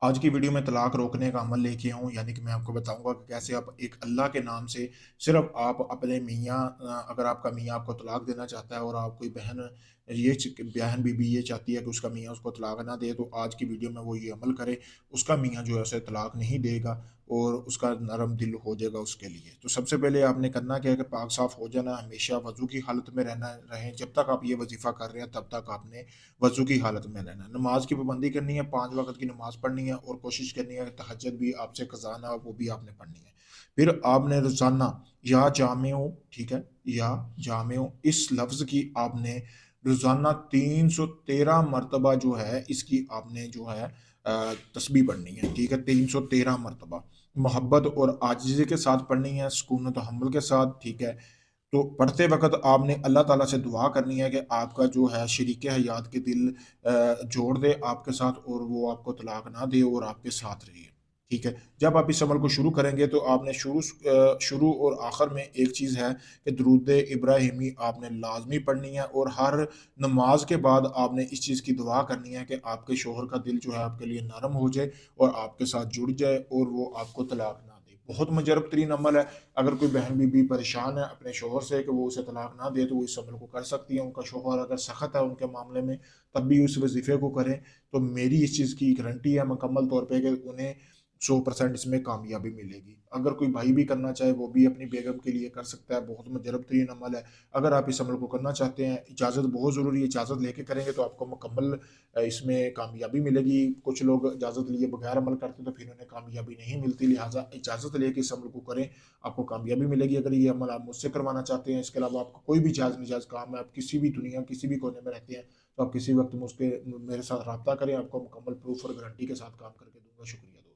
आज की वीडियो में तलाक रोकने का अमल लेके आया हूँ, यानी कि मैं आपको बताऊँगा कि कैसे आप एक अल्लाह के नाम से सिर्फ़ आप अपने मियाँ अगर आपका मियाँ आपको तलाक देना चाहता है और आप कोई बहन ये च बहन बीबी ये चाहती है कि उसका मियाँ उसको तलाक ना दे, तो आज की वीडियो में वो ये अमल करे, उसका मियाँ जो है उसे तलाक नहीं देगा और उसका नरम दिल हो जाएगा उसके लिए। तो सबसे पहले आपने करना क्या है कि पाक साफ़ हो जाना, हमेशा वज़ू की हालत में रहना रहें, जब तक आप ये वज़ीफ़ा कर रहे हैं तब तक आपने वज़ू की हालत में रहना है। नमाज़ की पाबंदी करनी है, 5 वक़्त की नमाज़ पढ़नी है और कोशिश करनी है कि तहज्जुद भी आपसे कज़ा ना हो, वो भी आपने पढ़नी है। फिर आपने रोज़ाना या जामिउ, ठीक है? या जामिउ इस लफ़्ज़ की आपने रोज़ाना 313 मर्तबा जो है, इसकी आपने जो है तस्बीह पढ़नी है, ठीक है? 313 मर्तबा। मोहब्बत और आजिज़ी के साथ पढ़नी है, सुकून व तहम्मुल के साथ, ठीक है? तो पढ़ते वक़्त आपने अल्लाह ताला से दुआ करनी है कि आपका जो है शरीके हयात के दिल जोड़ दे आपके साथ और वो आपको तलाक ना दे और आपके साथ रहे। ठीक है? जब आप इस अमल को शुरू करेंगे तो आपने शुरू और आखिर में एक चीज़ है कि दुरूद इब्राहिमी आपने लाज़मी पढ़नी है और हर नमाज़ के बाद आपने इस चीज़ की दुआ करनी है कि आपके शौहर का दिल जो है आपके लिए नरम हो जाए और आपके साथ जुड़ जाए और वो आपको तलाक ना दे। बहुत मुजरब तरीन अमल है। अगर कोई बहन बीबी परेशान है अपने शौहर से कि वो उसे तलाक ना दे, तो वो इस अमल को कर सकती है। उनका शौहर अगर सख्त है उनके मामले में, तब भी उस वज़ीफ़े को करें। तो मेरी इस चीज़ की गारंटी है मुकम्मल तौर पे कि उन्हें 100% इसमें कामयाबी मिलेगी। अगर कोई भाई भी करना चाहे, वो भी अपनी बेगम के लिए कर सकता है। बहुत मुजरब तरीन अमल है। अगर आप इस अमल को करना चाहते हैं, इजाज़त बहुत ज़रूरी है। इजाज़त लेके करेंगे तो आपको मुकम्मल इसमें कामयाबी मिलेगी। कुछ लोग इजाज़त लिए बगैर अमल करते हैं, तो फिर उन्हें कामयाबी नहीं मिलती। लिहाज़ा इजाज़त लेके इस अमल को करें, आपको कामयाबी मिलेगी। अगर ये अमल आप मुझसे करवाना चाहते हैं, इसके अलावा आपका कोई भी जायज़-नाजायज़ काम है, आप किसी भी दुनिया किसी भी कोने में रहते हैं, तो आप किसी वक़्त मुझके मेरे साथ राब्ता करें, आपको मुकम्मल प्रूफ़ और गारंटी के साथ काम करके दूँगा। शुक्रिया दोस्त।